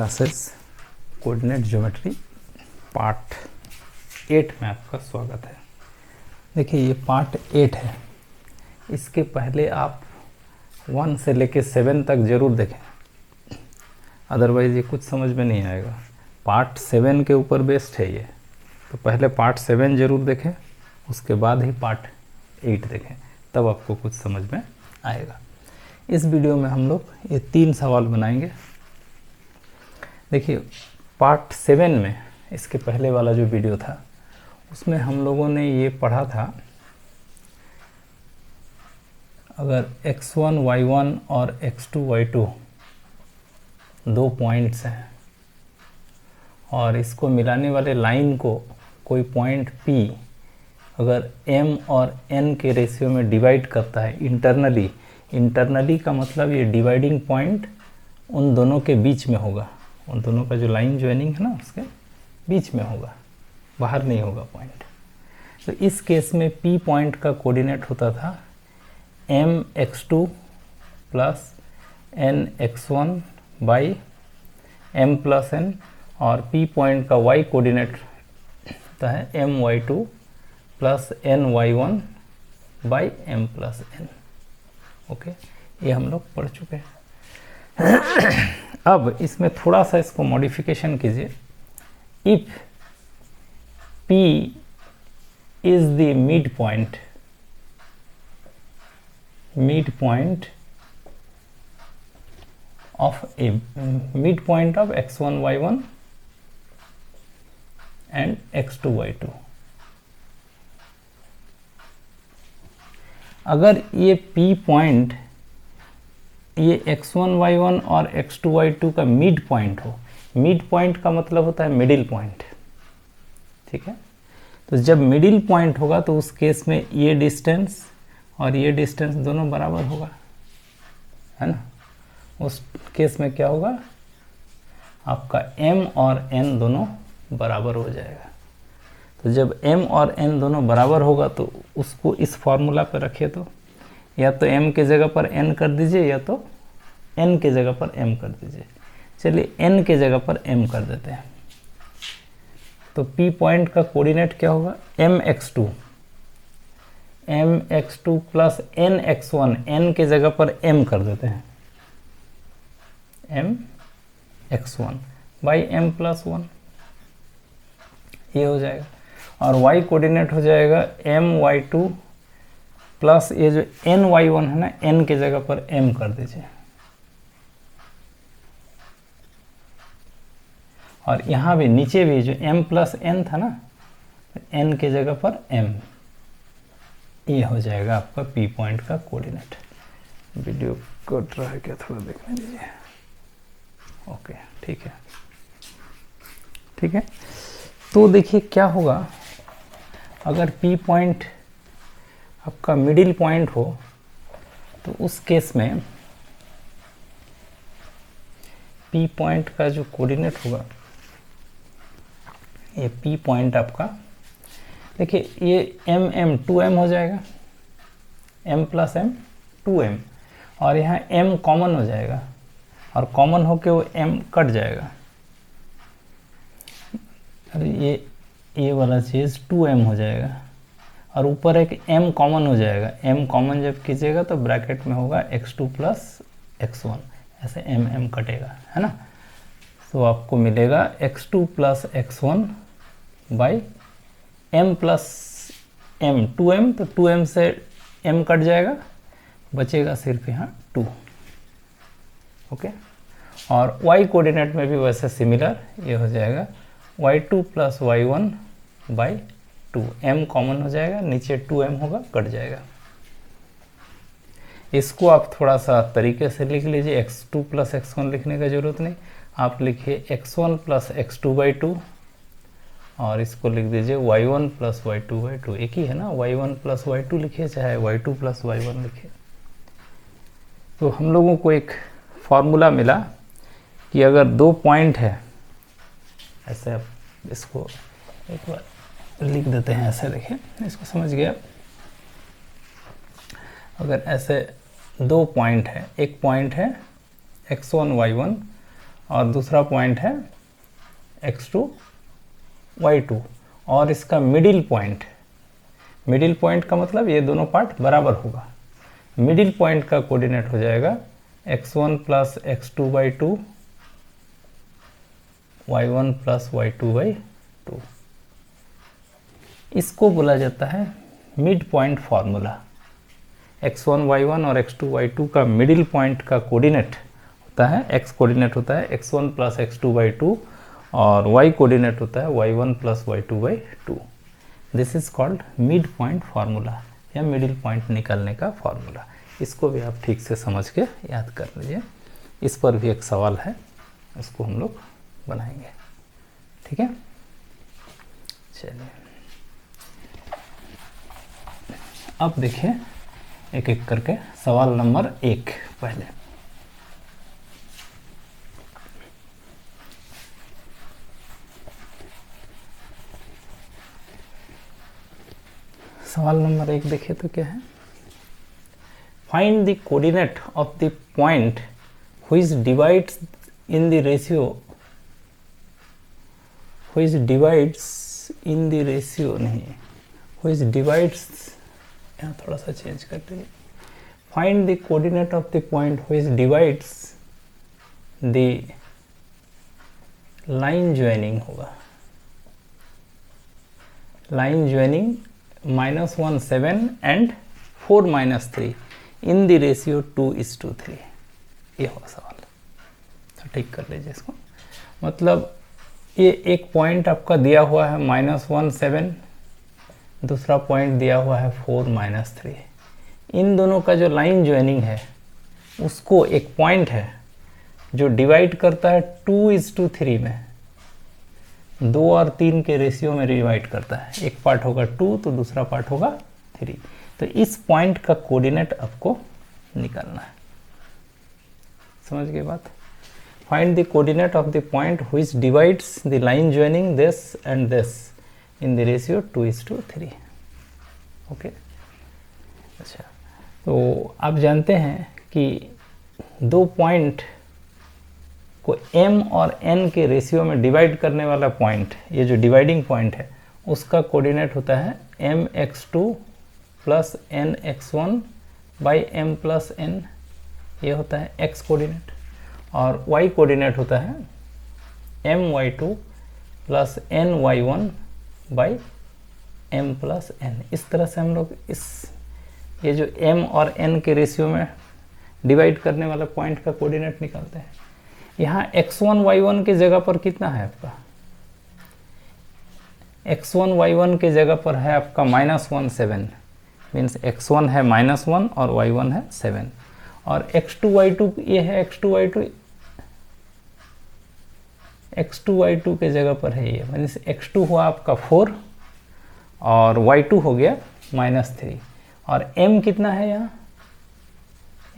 Classes coordinate geometry part 8 में आपका स्वागत है। देखिए ये पार्ट 8 है। इसके पहले आप 1 से लेके 7 तक ज़रूर देखें, अदरवाइज़ ये कुछ समझ में नहीं आएगा। पार्ट 7 के ऊपर बेस्ड है ये, तो पहले पार्ट 7 ज़रूर देखें, उसके बाद ही पार्ट 8 देखें, तब आपको कुछ समझ में आएगा। इस वीडियो में हम लोग ये 3 सवाल बनाएंगे। देखिए पार्ट 7 में, इसके पहले वाला जो वीडियो था उसमें हम लोगों ने ये पढ़ा था, अगर x1 y1 और x2 y2 दो पॉइंट्स हैं और इसको मिलाने वाले लाइन को कोई पॉइंट P अगर m और n के रेशियो में डिवाइड करता है इंटरनली का मतलब ये डिवाइडिंग पॉइंट उन दोनों के बीच में होगा, उन दोनों का जो लाइन ज्वाइनिंग है ना उसके बीच में होगा, बाहर नहीं होगा पॉइंट। तो इस केस में P पॉइंट का कोऑर्डिनेट होता था mx2 plus nx1 by m plus n, और P पॉइंट का y कोऑर्डिनेट होता है my2 plus ny1 by m plus n। Okay, ये हम लोग पढ़ चुके हैं। अब इसमें थोड़ा सा इसको मॉडिफिकेशन कीजिए। If P is the mid point of x1 y1 and x2 y2, अगर ये P पॉइंट ये x1 y1 और x2 y2 का मिड पॉइंट हो, मिड पॉइंट का मतलब होता है मिडिल पॉइंट, ठीक है। तो जब मिडिल पॉइंट होगा तो उस केस में ये डिस्टेंस और ये डिस्टेंस दोनों बराबर होगा, है ना। उस केस में क्या होगा, आपका m और n दोनों बराबर हो जाएगा। तो जब m और n दोनों बराबर होगा तो उसको इस फॉर्मूला पर रखिए, तो या तो m के जगह पर n कर दीजिए या तो n के जगह पर m कर दीजिए। चलिए n के जगह पर m कर देते हैं। तो P पॉइंट का कोऑर्डिनेट क्या होगा, mx2 प्लस nx1, n के जगह पर m कर देते हैं, mx1 बाई m प्लस 1, ये हो जाएगा। और y कोऑर्डिनेट हो जाएगा my2 प्लस ये जो ny1 है ना, n के जगह पर m कर दीजिए, और यहाँ भी नीचे भी जो m प्लस n था ना, n के जगह पर m, ये हो जाएगा आपका P पॉइंट का कोऑर्डिनेट। वीडियो कट रहा है क्या, थोड़ा देखने दीजिए। ओके, ठीक है, ठीक है। तो देखिए क्या होगा, अगर P पॉइंट आपका मिडिल पॉइंट हो तो उस केस में P पॉइंट का जो कोऑर्डिनेट होगा, ये P पॉइंट आपका, देखिए ये m 2m हो जाएगा, m प्लस m 2m, और यहाँ m कॉमन हो जाएगा, और कॉमन होके वो m कट जाएगा, और ये वाला चीज़ 2m हो जाएगा, और ऊपर एक m कॉमन हो जाएगा। m कॉमन जब कीजिएगा तो ब्रैकेट में होगा x2 प्लस x1, ऐसे m कटेगा, है ना। तो आपको मिलेगा x2 plus x1 by m plus m 2m, तो 2m से m कट जाएगा, बचेगा सिर्फ यहाँ 2। ओके, और y कोऑर्डिनेट में भी वैसे सिमिलर, ये हो जाएगा y2 plus y1 by 2, m common हो जाएगा, नीचे 2m होगा, कट जाएगा। इसको आप थोड़ा सा तरीके से लिख लीजिए, x2 प्लस x1 लिखने का ज़रूरत नहीं, आप लिखिए x1 प्लस x2 बाई 2, और इसको लिख दीजिए y1 प्लस y2 बाई 2, एक ही है ना, y1 प्लस y2 लिखिए चाहे y2 प्लस y1 लिखिए। तो हम लोगों को एक फॉर्मूला मिला कि अगर दो पॉइंट है, ऐसे आप इसको एक बार लिख देते हैं, ऐसे देखिए, इसको समझ गया। अगर ऐसे दो पॉइंट है, एक पॉइंट है x1 y1 और दूसरा पॉइंट है x2 y2 और इसका मिडिल पॉइंट का मतलब ये दोनों पार्ट बराबर होगा। मिडिल पॉइंट का कोऑर्डिनेट हो जाएगा x1 plus x2/2 y1 plus y2/2। इसको बोला जाता है mid point formula. x1 y1 और x2 y2 का मिडिल पॉइंट का कोऑर्डिनेट होता है, x कोऑर्डिनेट होता है x1 प्लस x2/2 और y कोऑर्डिनेट होता है y1 plus y2/2। This is called mid point formula या मिडिल पॉइंट निकालने का फार्मूला। इसको भी आप ठीक से समझ के याद कर लीजिए। इस पर भी एक सवाल है, उसको हम लोग बनाएंगे, ठीक है। चलिए अब देखिए एक एक करके सवाल नंबर 1। पहले सवाल नंबर 1 देखिए तो क्या है, find the coordinate of the point which divides in the ratio यहाँ थोड़ा सा चेंज कर दीजिए। Find the coordinate of the point which divides the line joining होगा, line joining -1 7 and 4 -3 in the ratio 2:3। ये होगा सवाल, तो ठीक कर लीजिए इसको। मतलब ये एक पॉइंट आपका दिया हुआ है -1 7, दूसरा पॉइंट दिया हुआ है 4 -3। इन दोनों का जो लाइन ज्वाइनिंग है उसको एक पॉइंट है जो डिवाइड करता है 2:3 में, 2 और 3 के रेशियो में डिवाइड करता है। एक पार्ट होगा 2 तो दूसरा पार्ट होगा 3। तो इस पॉइंट का कोऑर्डिनेट आपको निकालना है, समझ गए बात। Find the coordinate of the point which divides the line joining this and this in the ratio 2:3। Okay, अच्छा, तो आप जानते हैं कि दो पॉइंट को m और n के रेशियो में डिवाइड करने वाला पॉइंट, ये जो डिवाइडिंग पॉइंट है उसका कोऑर्डिनेट होता है mx2 plus nx1 by m plus n। ये होता है x कोऑर्डिनेट। और y कोऑर्डिनेट होता है my2 plus ny1 by m plus n। इस तरह से हम लोग ये जो m और n के रेशियो में डिवाइड करने वाला पॉइंट का कोऑर्डिनेट निकालते हैं। यहाँ x1 y1 की जगह पर कितना है आपका, x1 y1 के जगह पर है आपका -1 7, मीन्स x1 है -1 और y1 है 7। और x2 y2 ये है x2 y2 के जगह पर है ये, मीन्स x2 हुआ आपका 4 और y2 हो गया -3। और m कितना है यहाँ,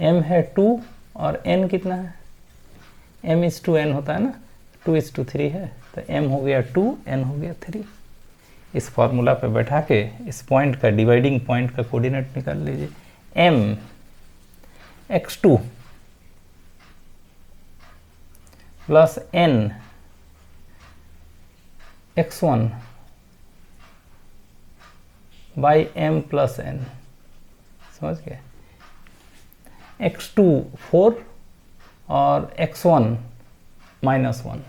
m है 2 और n कितना है, m/n होता है ना, 2:3 है, तो m हो गया 2, n हो गया 3। इस फॉर्मूला पे बैठा के इस पॉइंट का, डिवाइडिंग पॉइंट का कोऑर्डिनेट निकाल लीजिए। m x2 plus n x1 by m plus n, समझ गए। x2 4 और x1 -1,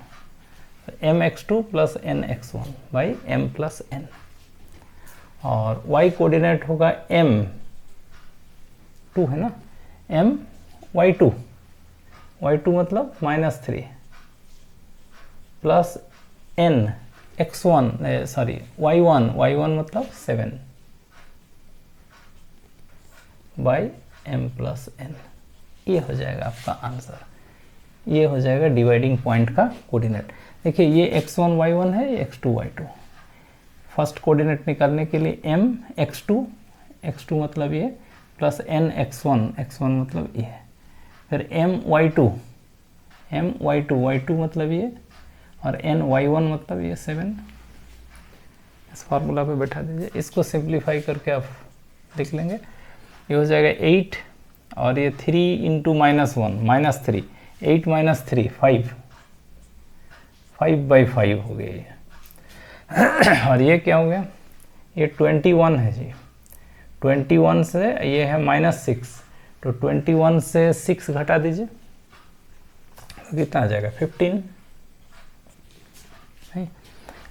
mx2 plus nx1 by m plus n। और y कोऑर्डिनेट होगा m2 है ना, m y2 मतलब -3 plus n x1 sorry y1 मतलब 7 बाई m प्लस n। ये हो जाएगा आपका आंसर, ये हो जाएगा डिवाइडिंग पॉइंट का कोऑर्डिनेट। देखिए ये x1 y1 है, ये x2 y2। फर्स्ट कोऑर्डिनेट निकालने के लिए m x2 मतलब ये, प्लस n x1 मतलब ये है, फिर m y2 मतलब ये, और n y1 मतलब ये 7। इस फार्मूला पे बैठा दीजिए। इसको सिंप्लीफाई करके आप लिख लेंगे, ये हो जाएगा 8 और ये 3 × -1 -3, 8 - 3 5, 5/5 हो गया ये। और ये क्या हो गया, ये 21 है जी, 21 से ये है -6, तो 21 से 6 घटा दीजिए तो कितना आ जाएगा 15,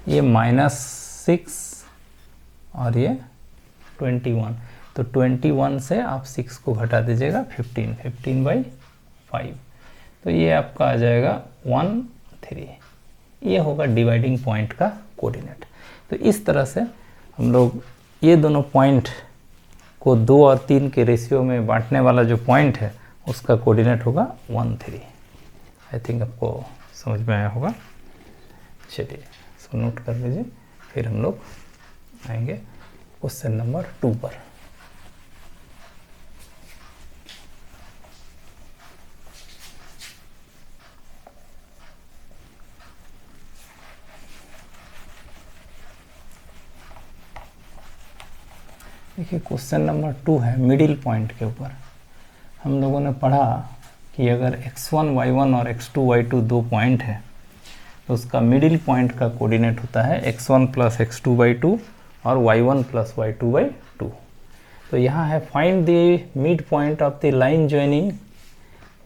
ये -6 और ये 21, तो 21 से आप 6 को घटा दीजिएगा 15/5, तो ये आपका आ जाएगा 1 3, ये होगा डिवाइडिंग पॉइंट का कोऑर्डिनेट। तो इस तरह से हम लोग ये दोनों पॉइंट को 2 और 3 के रेशियो में बांटने वाला जो पॉइंट है उसका कोऑर्डिनेट होगा 1 3। आई थिंक आपको समझ में आया होगा। चलिए इसको नोट कर लीजिए, फिर हम लोग आएंगे क्वेश्चन नंबर 2 पर। देखिए क्वेश्चन नंबर 2 है मिडिल पॉइंट के ऊपर। हम लोगों ने पढ़ा कि अगर x1 y1 और x2 y2 दो पॉइंट है तो उसका मिडिल पॉइंट का कोऑर्डिनेट होता है x1 + x2/2 और y1 + y2/2। तो यहाँ है find the mid point of the line joining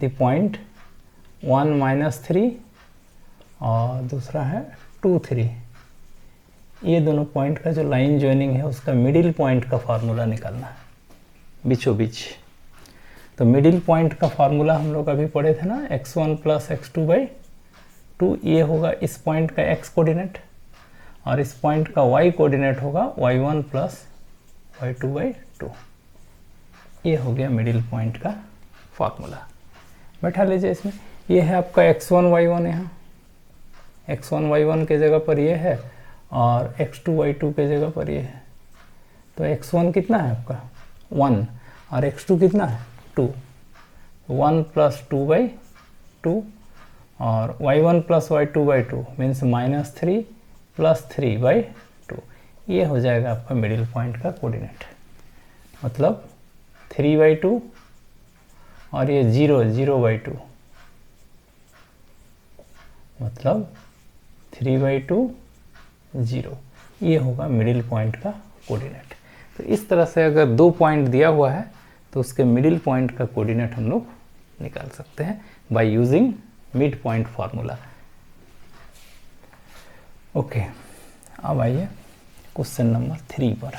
the point 1 - 3 और दूसरा है 2 3। ये दोनों पॉइंट का जो लाइन जॉइनिंग है उसका मिडिल पॉइंट का फार्मूला निकालना है, बीचों बीच। तो मिडिल पॉइंट का फार्मूला हम लोग अभी पढ़े थे ना, x1 + x2/2, ये होगा इस पॉइंट का x कोऑर्डिनेट और इस पॉइंट का y कोऑर्डिनेट होगा y1 + y2/2। ये हो गया मिडिल पॉइंट का फार्मूला। बैठा लीजिए इसमें, ये है आपका x1 y1, यहाँ x1 y1 के जगह पर ये है और x2 y2 के जगह पर ये है। तो x1 कितना है आपका 1 और x2 कितना है 2, 1 + 2/2 और y1 + y2/2 मीन्स -3 + 3/2। ये हो जाएगा आपका मिडिल पॉइंट का कोऑर्डिनेट, मतलब 3/2 और ये 0/2 मतलब 3/2 0। ये होगा मिडिल पॉइंट का कोऑर्डिनेट। तो इस तरह से अगर दो पॉइंट दिया हुआ है तो उसके मिडिल पॉइंट का कोऑर्डिनेट हम लोग निकाल सकते हैं by using mid point formula. Okay, अब आइए क्वेश्चन नंबर 3 पर।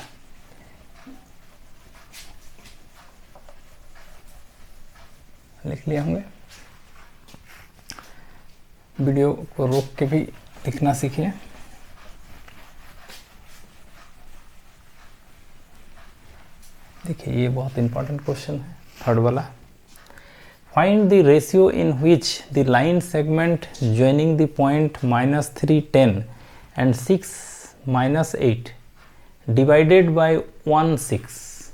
लिख लिए होंगे, वीडियो को रोक के भी लिखना सीखिए। देखिए ये बहुत इंपॉर्टेंट क्वेश्चन है, थर्ड वाला। Find the ratio in which the line segment joining the point -3 10 and 6 - 8 divided by 1 6।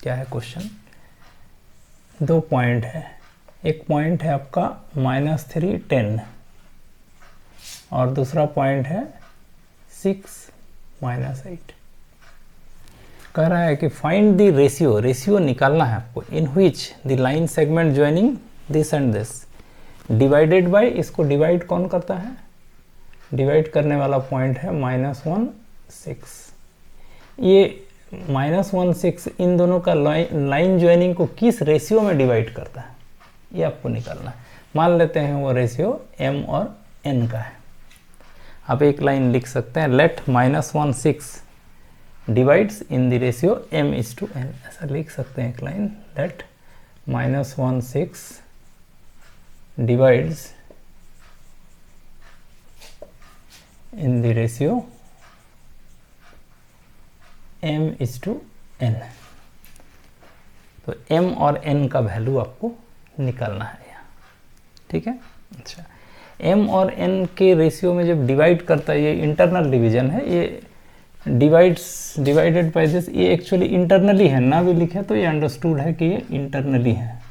क्या है क्वेश्चन? दो पॉइंट है, एक पॉइंट है आपका -3 10 और दूसरा पॉइंट है 6 - 8। कह रहा है कि फाइंड द रेशियो, रेशियो निकालना है आपको, in which the line segment joining this and this divided by, इसको डिवाइड कौन करता है? डिवाइड करने वाला पॉइंट है -1 6। ये -1 6 इन दोनों का लाइन ज्वाइनिंग को किस रेशियो में डिवाइड करता है ये आपको निकालना है। मान लेते हैं वो रेशियो m और n का है। आप एक लाइन लिख सकते हैं, let -1 6 divides in the ratio m/n। ऐसा लिख सकते हैं एक line, let -1 6 divides in the ratio m/n। तो m और n का वैल्यू आपको निकालना है यहाँ, ठीक है। अच्छा, m और n के रेशियो में जब डिवाइड करता है, ये इंटरनल डिवीजन है, ये डिवाइडेड बाय दिस, ये एक्चुअली इंटरनली है, ना भी लिखे तो ये अंडरस्टूड है कि ये इंटरनली है।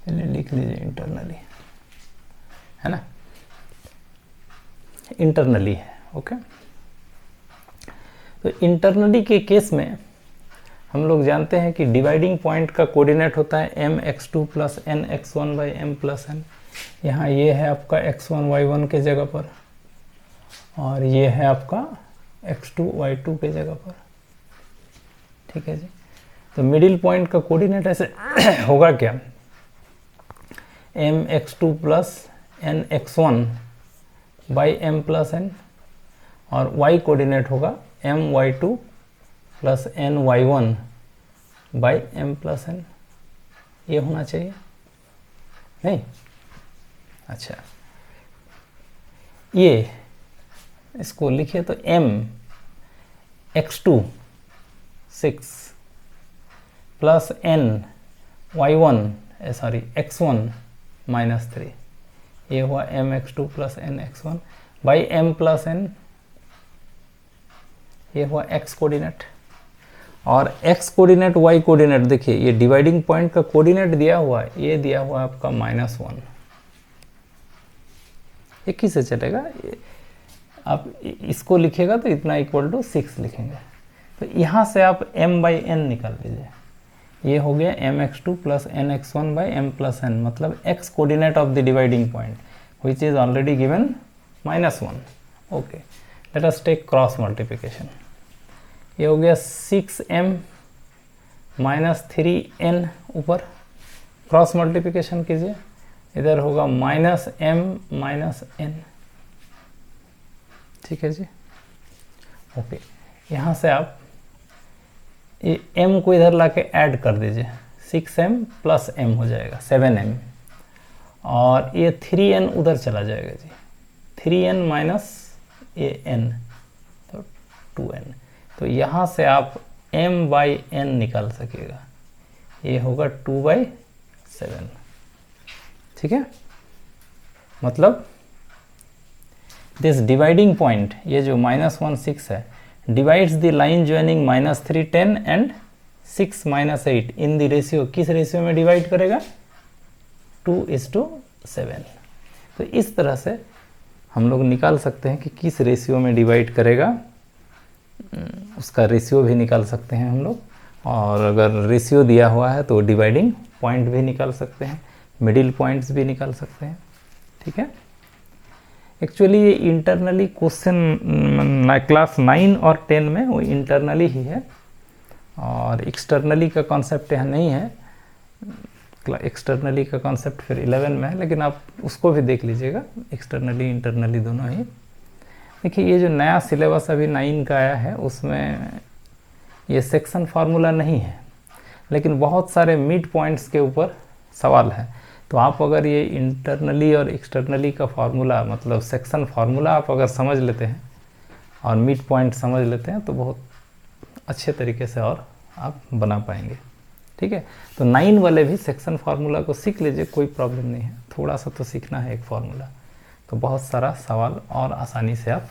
चलिए लिख लीजिए इंटरनली, है ना, इंटरनली है। ओके, तो इंटरनली के केस में हम लोग जानते हैं कि डिवाइडिंग पॉइंट का कोऑर्डिनेट होता है mx2 plus nx1 by m plus n। यहाँ ये है आपका x1 y1 के जगह पर और ये है आपका x2 y2 के जगह पर, ठीक है जी। तो मिडिल पॉइंट का कोऑर्डिनेट ऐसे होगा क्या, mx2 plus nx1 by m plus n, और y कोऑर्डिनेट होगा my2 plus ny1 by m plus n। ये होना चाहिए नहीं? अच्छा, ये इसको लिखिए तो m x2 6 plus n y1 sorry x1 minus 3, ये हुआ m x2 plus n x1 by m plus n, ये हुआ x कोऑर्डिनेट। और x कोऑर्डिनेट y कोऑर्डिनेट देखिए, ये डिवाइडिंग पॉइंट का कोऑर्डिनेट दिया हुआ है, ये दिया हुआ है आपका -1। ये किससे चलेगा, आप इसको लिखेगा तो इतना इक्वल टू 6 लिखेंगे। तो यहाँ से आप m बाई n निकाल लीजिए, ये हो गया mx2 plus nx1 by m plus n, मतलब x coordinate of the dividing point which is already given -1। Okay, let us take cross multiplication. ये हो गया 6m माइनस 3n, ऊपर क्रॉस मल्टीप्लिकेशन कीजिए, इधर होगा -m माइनस n, ठीक है जी। ओके, यहाँ से आप ये m को इधर लाके ऐड कर दीजिए, 6m प्लस m हो जाएगा 7m, और ये 3n उधर चला जाएगा जी, 3n माइनस ये n तो 2n। तो यहाँ से आप m बाई n निकाल सकेगा, ये होगा 2/7, ठीक है। मतलब दिस डिवाइडिंग पॉइंट, ये जो -1 6 है, divides the line joining -3 10 and 6 -8 in the ratio, किस रेशियो में डिवाइड करेगा, 2:7। तो इस तरह से हम लोग निकाल सकते हैं कि किस रेशियो में डिवाइड करेगा, उसका रेशियो भी निकाल सकते हैं हम लोग, और अगर रेशियो दिया हुआ है तो डिवाइडिंग पॉइंट भी निकाल सकते हैं, मिडिल पॉइंट्स भी निकाल सकते हैं, ठीक है। एक्चुअली ये इंटरनली क्वेश्चन क्लास 9 और 10 में वो इंटरनली ही है, और एक्सटर्नली का कॉन्सेप्ट यहाँ नहीं है, एक्सटर्नली का कॉन्सेप्ट फिर 11 में है, लेकिन आप उसको भी देख लीजिएगा, एक्सटर्नली इंटरनली दोनों ही। देखिए, ये जो नया सिलेबस अभी 9 का आया है, उसमें ये सेक्शन फार्मूला नहीं है, लेकिन बहुत सारे मिड पॉइंट्स के ऊपर सवाल है। तो आप अगर ये इंटरनली और एक्सटर्नली का फार्मूला, मतलब सेक्शन फार्मूला आप अगर समझ लेते हैं और मिड पॉइंट समझ लेते हैं, तो बहुत अच्छे तरीके से और आप बना पाएंगे, ठीक है। तो 9 वाले भी सेक्शन फार्मूला को सीख लीजिए, कोई प्रॉब्लम नहीं है, थोड़ा सा तो सीखना है एक फार्मूला, तो बहुत सारा सवाल और आसानी से आप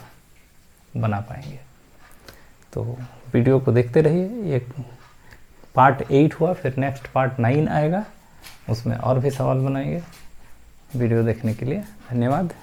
बना पाएंगे। तो वीडियो को देखते रहिए, ये पार्ट 8 हुआ, फिर नेक्स्ट पार्ट 9 आएगा, उसमें और भी सवाल बनाएंगे। वीडियो देखने के लिए धन्यवाद।